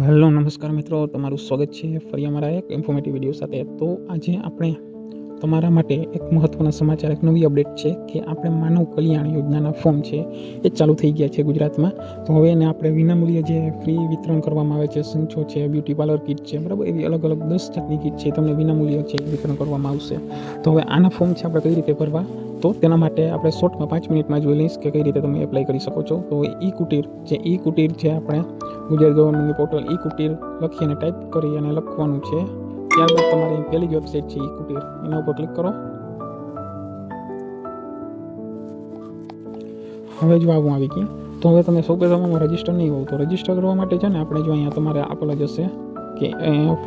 Hello નમસ્કાર મિત્રો, તમારું સ્વાગત છે ફરી અમારા એક ઇન્ફોર્મેટિવ વિડીયો સાથે. તો આજે આપણે તમારા માટે એક મહત્ત્વના સમાચાર, એક નવી અપડેટ છે કે આપણે માનવ કલ્યાણ યોજનાના ફોર્મ છે એ ચાલુ થઈ ગયા છે ગુજરાતમાં. તો હવે એને આપણે વિનામૂલ્યે જે ફ્રી વિતરણ કરવામાં આવે છે, સંચો છે, બ્યુટી પાર્લર કિટ છે, બરાબર, એવી અલગ અલગ 10 જાતની કિટ છે, તમને વિનામૂલ્યે છે વિતરણ કરવામાં આવશે. તો હવે આના ફોર્મ છે આપણે કઈ રીતે ભરવા, તો તેના માટે આપણે શોર્ટમાં 5 મિનિટમાં જોઈ લઈશ કે કઈ રીતે તમે એપ્લાય કરી શકો છો. તો ઈ કુટીર છે આપણે ગુજરાત ગવર્મેન્ટની પોર્ટલ ઈ કુટીર લખીને ટાઈપ કરી અને લખવાનું છે. ત્યારબાદ તમારી પહેલી જ વેબસાઇટ છે ઈ કુટીર, એના ઉપર ક્લિક કરો. હવે જો આવું આવી ગયું. તો હવે તમે સૌ પ્રથમ રજિસ્ટર નહીં હોવ તો રજિસ્ટર કરવા માટે છે ને આપણે જો અહીંયા તમારે આપેલા જશે કે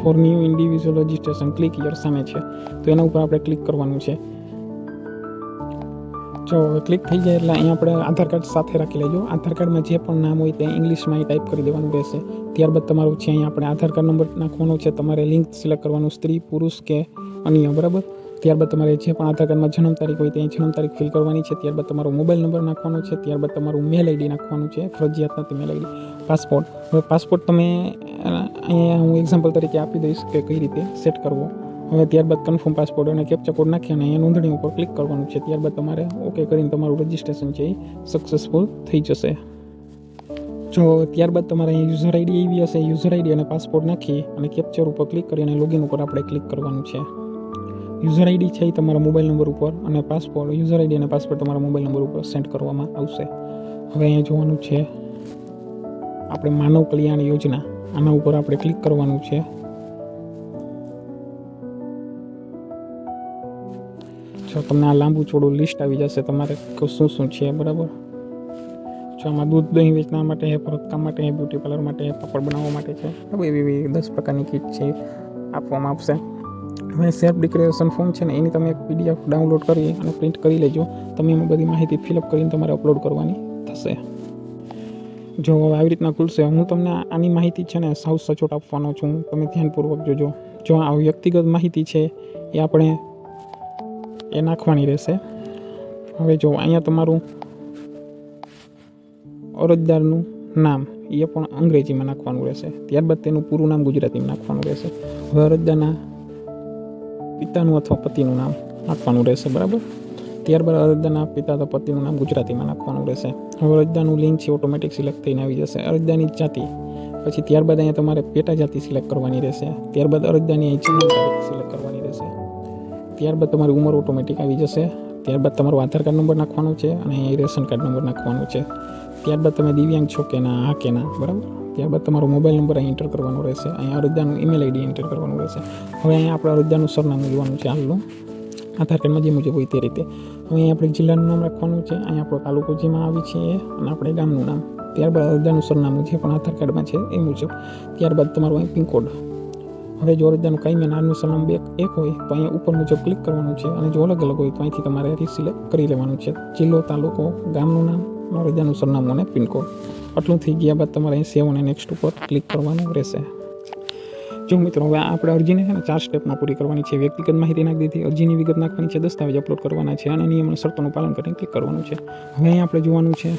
for new individual registration click here સામે છે, તો એના ઉપર આપણે ક્લિક કરવાનું છે. જો ક્લિક થઈ જાય એટલે અહીંયા આપણે આધાર કાર્ડ સાથે રાખી લેજો. આધાર કાર્ડમાં જે પણ નામ હોય તે ઇંગ્લિશમાં ટાઈપ કરી દેવાનું રહેશે. ત્યારબાદ તમારું છે અહીંયા આપણે આધાર કાર્ડ નંબર નાખવાનો છે, તમારે લિંક સિલેક્ટ કરવાનું, સ્ત્રી, પુરુષ કે અન્ય, બરાબર. ત્યારબાદ તમારે જે પણ આધાર કાર્ડમાં જન્મ તારીખ હોય તે જન્મ તારીખ ફિલ કરવાની છે. ત્યારબાદ તમારો મોબાઈલ નંબર નાખવાનો છે. ત્યારબાદ તમારું મેલ આઈડી નાખવાનું છે, ફરજિયાત નથી મેલ આઈડી. પાસપોર્ટ, હવે પાસપોર્ટ તમે અહીંયા હું એક્ઝામ્પલ તરીકે આપી દઈશ કે કઈ રીતે સેટ કરવો. હવે ત્યારબાદ કન્ફર્મ પાસપોર્ટ અને કેપ્ચા કોડ નાખી અને અહીંયા નોંધણી ઉપર ક્લિક કરવાનું છે. ત્યારબાદ તમારે ઓકે કરીને તમારું રજિસ્ટ્રેશન છે એ સક્સેસફુલ થઈ જશે. જો ત્યારબાદ તમારે અહીંયા યુઝર આઈડી એવી હશે, યુઝર આઈડી અને પાસપોર્ટ નાખી અને કેપ્ચર ઉપર ક્લિક કરી અને લોગિન ઉપર આપણે ક્લિક કરવાનું છે. યુઝર આઈડી છે એ તમારા મોબાઈલ નંબર ઉપર અને પાસપોર્ટ, યુઝર આઈડી અને પાસપોર્ટ તમારા મોબાઈલ નંબર ઉપર સેન્ડ કરવામાં આવશે. હવે અહીંયા જોવાનું છે આપણે માનવ કલ્યાણ યોજના, આના ઉપર આપણે ક્લિક કરવાનું છે. જો તમને આ લાંબુ ચોડું લિસ્ટ આવી જશે તમારે શું શું છે, બરાબર. જો આમાં દૂધ દહીં વેચવા માટે છે, ભરતકામ માટે છે, બ્યુટી પાર્લર માટે છે, પાપડ બનાવવા માટે છે, બરાબર. એવી 10 પ્રકારની કીટ છે આપવામાં આવશે. હવે સેલ્ફ ડિક્લેરેશન ફોર્મ છે ને એની તમે એક PDF ડાઉનલોડ કરી અને પ્રિન્ટ કરી લેજો. તમે એમાં બધી માહિતી ફિલઅપ કરીને તમારે અપલોડ કરવાની થશે. જો હવે આવી રીતના ખુલશે. હું તમને આની માહિતી છે ને સાવ સચોટ આપવાનો છું, તમે ધ્યાનપૂર્વક જોજો. જો આ વ્યક્તિગત માહિતી છે એ આપણે એ નાખવાની રહેશે. હવે જો અહીંયા તમારું અરજદારનું નામ એ પણ અંગ્રેજીમાં નાખવાનું રહેશે. ત્યારબાદ તેનું પૂરું નામ ગુજરાતીમાં નાખવાનું રહેશે. હવે અરજદારના પિતાનું અથવા પતિનું નામ નાખવાનું રહેશે, બરાબર. ત્યારબાદ અરજદારના પિતા અથવા પતિનું નામ ગુજરાતીમાં નાખવાનું રહેશે. હવે અરજદારનું લિંક છે ઓટોમેટિક સિલેક્ટ થઈને આવી જશે. અરજદારની જાતિ, પછી ત્યારબાદ અહીંયા તમારે પેટા જાતિ સિલેક્ટ કરવાની રહેશે. ત્યારબાદ અરજદારની જન્મ તારીખ સિલેક્ટ કરવાની રહેશે. ત્યારબાદ તમારી ઉંમર ઓટોમેટિક આવી જશે. ત્યારબાદ તમારો આધાર કાર્ડ નંબર નાખવાનો છે અને રેશન કાર્ડ નંબર નાખવાનો છે. ત્યારબાદ તમે દિવ્યાંગ છો કે ના, હા કે ના, બરાબર. ત્યારબાદ તમારો મોબાઈલ નંબર અહીં એન્ટર કરવાનો રહેશે. અહીંયા અરજદારનું ઈમેલ આઈડી એન્ટર કરવાનું રહેશે. હવે અહીંયા આપણે અરજદારનું સરનામું જોવાનું છે, હાલનું આધાર કાર્ડમાં જે મુજબ હોય તે રીતે. હવે અહીંયા આપણે જિલ્લાનું નામ રાખવાનું છે, અહીંયા આપણો તાલુકો જેમાં આવી છે અને આપણે ગામનું નામ. ત્યારબાદ અરજદારનું સરનામું જે પણ આધાર કાર્ડમાં છે એ મુજબ. ત્યારબાદ તમારું અહીં પિનકોડ. હવે જો અરજદારનું કાયમી નાનું સરનામું એક હોય તો અહીંયા ઉપર મુજબ ક્લિક કરવાનું છે અને જો અલગ અલગ હોય તો અહીંથી તમારે રીસિલેક્ટ કરી લેવાનું છે. જિલ્લો, તાલુકો, ગામનું નામ, અરજદારનું સરનામું અને પિનકોડ. આટલું થઈ ગયા બાદ તમારે અહીં સેવ અને નેક્સ્ટ ઉપર ક્લિક કરવાનું રહેશે. જો મિત્રો હવે આપણે અરજીને છે ને 4 સ્ટેપમાં પૂરી કરવાની છે. વ્યક્તિગત માહિતી નાખી દીધી, અરજીની વિગત નાખવાની છે, દસ્તાવેજ અપલોડ કરવાના છે અને નિયમ અને શરતોનું પાલન કરીને ક્લિક કરવાનું છે. હવે અહીં આપણે જોવાનું છે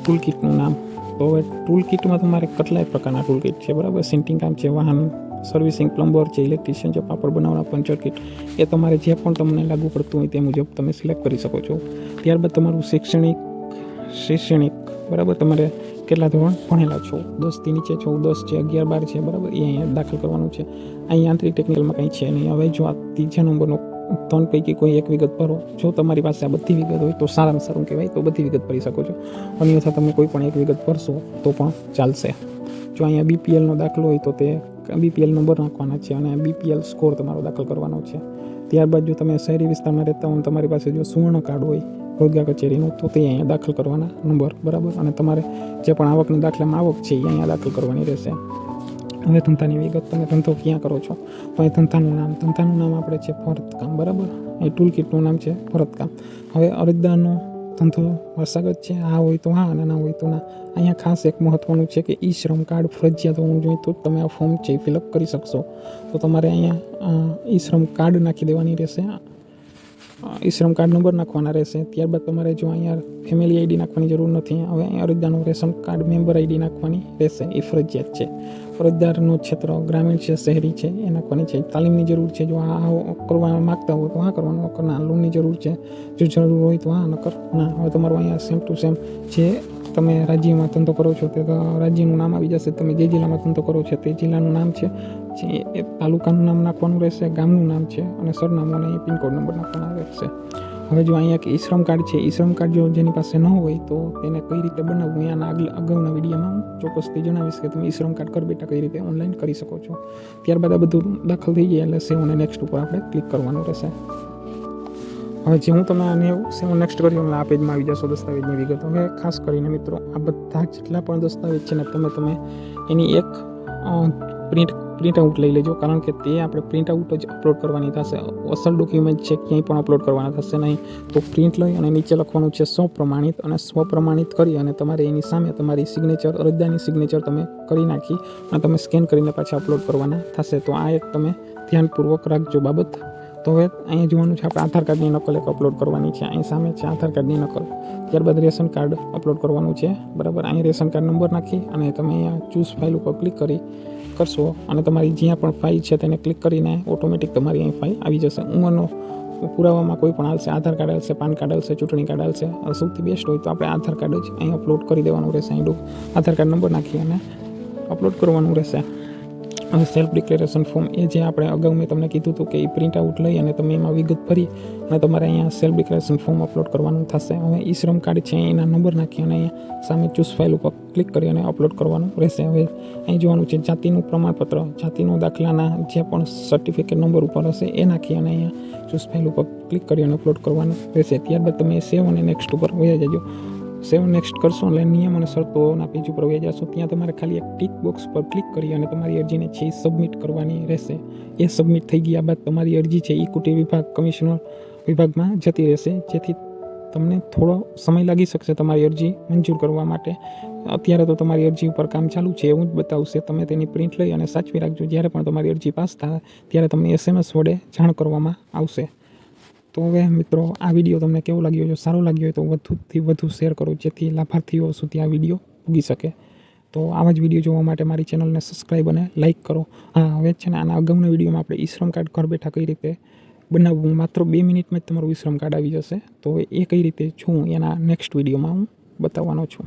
ટૂલ કિટનું નામ. તો હવે ટૂલ કિટમાં તમારે કેટલાય પ્રકારના ટૂલ કિટ છે, બરાબર. સેન્ટિંગ કામ છે, વાહન સર્વિસિંગ, પ્લમ્બર છે, ઇલેક્ટ્રિશિયન છે, પાપડ બનાવવાના, પંચર કિટ, એ તમારે જે પણ તમને લાગુ પડતું હોય તે મુજબ તમે સિલેક્ટ કરી શકો છો. ત્યારબાદ તમારું શૈક્ષણિક, બરાબર, તમારે કેટલા ધોરણ ભણેલા છો, 10થી નીચે છો, 10 છે, 11, 12 છે, બરાબર, એ અહીંયા દાખલ કરવાનું છે. અહીં આંતરિક ટેકનિકલમાં કંઈ છે નહીં. હવે જો આ ત્રીજા નંબરનો 3 પૈકી કોઈ એક વિગત ભરો. જો તમારી પાસે આ બધી વિગત હોય તો સારામાં સારું કહેવાય, તો બધી વિગત ભરી શકો છો. અન્યથા તમે કોઈ પણ એક વિગત ભરશો તો પણ ચાલશે. જો અહીંયા BPLનો દાખલો હોય તો તે BPL નંબર નાખવાના છે અને BPL સ્કોર તમારો દાખલ કરવાનો છે. ત્યારબાદ જો તમે શહેરી વિસ્તારમાં રહેતા હો, તમારી પાસે જો સુવર્ણ કાર્ડ હોય રોજગાર કચેરીનું, તો તે અહીંયા દાખલ કરવાના નંબર, બરાબર. અને તમારે જે પણ આવકની દાખલામાં આવક છે એ અહીંયા દાખલ કરવાની રહેશે. હવે ધંધાની વિગત, તમે ધંધો ક્યાં કરો છો તો અહીં ધંધાનું નામ આપણે છે ભરતકામ, બરાબર. અહીં ટૂલ કિટનું નામ છે ભરતકામ. હવે અરજદારનો ધંધો વારસાગત છે, હા હોય તો હા અને ના હોય તો ના. અહીંયા ખાસ એક મહત્ત્વનું છે કે ઈ શ્રમ કાર્ડ ફરજિયાત હોવું જોઈએ તો તમે આ ફોર્મ છે ફિલઅપ કરી શકશો. તો તમારે અહીંયા ઈ શ્રમ કાર્ડ નાખી દેવાની રહેશે. ઈ શ્રમ કાર્ડ નંબર નાખવાના રહેશે. ત્યારબાદ તમારે જો અહીંયા ફેમિલી આઈડી નાખવાની જરૂર નથી. હવે અહીંયા અરજદારનું રેશન કાર્ડ મેમ્બર આઈડી નાખવાની રહેશે. એ ફરજિયાત છે. અરજદારનું ક્ષેત્ર ગ્રામીણ છે, શહેરી છે, એ નાખવાની છે. તાલીમની જરૂર છે, જો આ કરવા માગતા હોય તો આ કરવાનું, નકર ના. લોનની જરૂર છે, જો જરૂર હોય તો આ, નકર ના. હવે તમારું અહીંયા સેમ ટુ સેમ જે તમે રાજ્યમાં ધંધો કરો છો તે રાજ્યનું નામ આવી જશે. તમે જે જિલ્લામાં ધંધો કરો છો તે જિલ્લાનું નામ છે, એ તાલુકાનું નામ નાખવાનું રહેશે, ગામનું નામ છે અને સરનામું અને પિનકોડ નંબર નાખવાના રહેશે. હવે જો અહીંયા કે ઈ શ્રમ કાર્ડ છે, ઈ શ્રમ કાર્ડ જો જેની પાસે ન હોય તો તેને કઈ રીતે બનાવવું અહીંયાના અગાઉના વિડીયોમાં હું ચોક્કસથી જણાવીશ કે તમે ઈ શ્રમ કાર્ડ ઘર બેઠા કઈ રીતે ઓનલાઈન કરી શકો છો. ત્યારબાદ આ બધું દાખલ થઈ જાય એટલે સેવ અને નેક્સ્ટ ઉપર આપણે ક્લિક કરવાનું રહેશે. હવે જે હું તમે આને સેવ નેક્સ્ટ કર્યું એટલે આ પેજમાં આવી જશો દસ્તાવેજની વિગત. હવે ખાસ કરીને મિત્રો આ બધા જેટલા પણ દસ્તાવેજ છે ને તમે એની એક પ્રિન્ટ આઉટ લઈ લેજો, કારણ કે તે આપણે પ્રિન્ટ આઉટ જ અપલોડ કરવાની થશે. અસલ ડોક્યુમેન્ટ છે ક્યાંય પણ અપલોડ કરવાના થશે નહીં. તો પ્રિન્ટ લઈ અને નીચે લખવાનું છે સ્વપ્રમાણિત, અને સ્વપ્રમાણિત કરી અને તમારે એની સામે તમારી સિગ્નેચર, અરજદારની સિગ્નેચર તમે કરી નાખી અને તમે સ્કેન કરીને પાછા અપલોડ કરવાના થશે. તો આ એક તમે ધ્યાનપૂર્વક રાખજો બાબત. તો હવે અહીંયા જોવાનું છે આપણે આધાર કાર્ડની નકલ એક અપલોડ કરવાની છે. અહીં સામે છે આધાર કાર્ડની નકલ. ત્યારબાદ રેશન કાર્ડ અપલોડ કરવાનું છે, બરાબર. અહીં રેશન કાર્ડ નંબર નાખી અને તમે અહીંયા ચૂઝ ફાઇલ ઉપર ક્લિક કરશો અને તમારી જ્યાં પણ ફાઇલ છે તેને ક્લિક કરીને ઓટોમેટિક તમારી અહીં ફાઇલ આવી જશે. ઉંમરનો પુરાવામાં કોઈ પણ હાલશે, આધાર કાર્ડ હાલશે, પાન કાર્ડ હાલશે, ચૂંટણી કાર્ડ હાલશે. સૌથી બેસ્ટ હોય તો આપણે આધાર કાર્ડ જ અહીં અપલોડ કરી દેવાનું રહેશે. અહીં આધાર કાર્ડ નંબર નાખી અને અપલોડ કરવાનું રહેશે. હવે સેલ્ફ ડિક્લેરેશન ફોર્મ એ જે આપણે અગાઉ મેં તમને કીધું હતું કે એ પ્રિન્ટ આઉટ લઈ અને તમે એમાં વિગત ભરી અને તમારે અહીંયા સેલ્ફ ડિક્લેરેશન ફોર્મ અપલોડ કરવાનું થશે. હવે ઈ શ્રમ કાર્ડ છે એના નંબર નાખી અને અહીંયા સામે ચૂઝ ફાઇલ ઉપર ક્લિક કરી અને અપલોડ કરવાનું રહેશે. હવે અહીં જોવાનું છે જાતિનું પ્રમાણપત્ર, જાતિનો દાખલાના જે પણ સર્ટિફિકેટ નંબર ઉપર હશે એ નાખી અને અહીંયા ચૂઝ ફાઇલ ઉપર ક્લિક કરી અને અપલોડ કરવાનું રહેશે. ત્યારબાદ તમે સેવ અને નેક્સ્ટ ઉપર વહી જજો. સેવ નેક્સ્ટ કરશો એટલે નિયમ અને શરતોના પેજ ઉપર વહી જશો. ત્યાં તમારે ખાલી એક ટિક બોક્સ પર ક્લિક કરી અને તમારી અરજીને છે એ સબમિટ કરવાની રહેશે. એ સબમિટ થઈ ગયા બાદ તમારી અરજી છે ઇક્વિટી વિભાગ, કમિશનર વિભાગમાં જતી રહેશે, જેથી તમને થોડો સમય લાગી શકશે તમારી અરજી મંજૂર કરવા માટે. અત્યારે તો તમારી અરજી ઉપર કામ ચાલુ છે એવું જ બતાવશે. તમે તેની પ્રિન્ટ લઈ અને સાચવી રાખજો. જ્યારે પણ તમારી અરજી પાસ થાય ત્યારે તમને SMS વડે જાણ કરવામાં આવશે. તો હવે મિત્રો આ વિડીયો તમને કેવો લાગ્યો? જો સારો લાગ્યો હોય તો વધુથી વધુ શેર કરો, જેથી લાભાર્થીઓ સુધી આ વિડીયો પૂગી શકે. તો આવા જ વિડીયો જોવા માટે મારી ચેનલને સબસ્ક્રાઈબ અને લાઇક કરો. હા, હવે છે ને આના અગાઉના વિડીયોમાં આપણે ઈ શ્રમ કાર્ડ ઘર બેઠા કઈ રીતે બનાવવું, માત્ર 2 મિનિટમાં જ તમારું ઈ શ્રમ કાર્ડ આવી જશે. તો એ કઈ રીતે છું એના નેક્સ્ટ વિડીયોમાં હું બતાવવાનો છું.